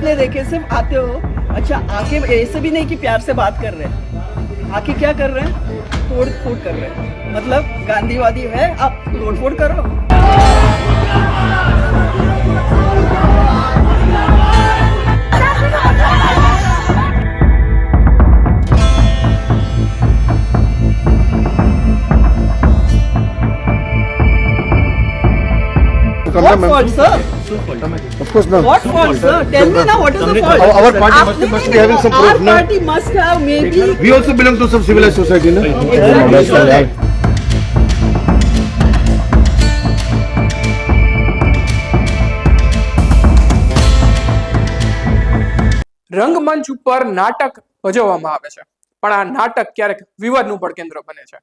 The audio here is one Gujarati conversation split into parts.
सपने देखे सिर्फ आते हो, अच्छा आके ऐसे भी नहीं कि प्यार से बात कर रहे हैं, आके क्या कर रहे हैं, तोड़ फोड़ कर रहे हैं। मतलब गांधीवादी है, आप तोड़ फोड़ करो। What fault, sir? Of course not. What fault, sir? Tell me now, what is the fault? Our party must be having some proof, Our no? party must have maybe. We also belong to some civilized society, no? Exactly, sir. રંગમંચ ઉપર નાટક ભજવવામાં આવે છે, પણ આ નાટક ક્યારેક વિવાદનું પણ કેન્દ્ર બને છે.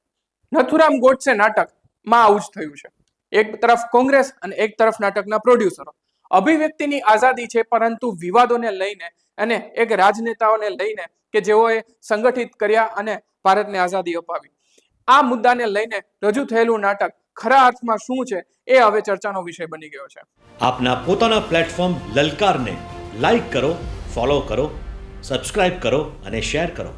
નથુરામ ગોડસે નાટકમાં આવું જ થયું છે. એક તરફ કોંગ્રેસ અને એક તરફ નાટકના પ્રોડ્યુસરો. અભિવ્યક્તિની આઝાદી છે, પરંતુ વિવાદોને લઈને અને એક રાજનેતાઓને લઈને કે જેઓએ સંગઠિત કર્યા અને ભારતને આઝાદી અપાવી, આ મુદ્દાને લઈને રજૂ થયેલું નાટક ખરા અર્થમાં શું છે એ હવે ચર્ચાનો વિષય બની ગયો છે. આપના પોતાના પ્લેટફોર્મ લલકારને લાઈક કરો, ફોલો કરો, સબસ્ક્રાઇબ કરો અને શેર કરો.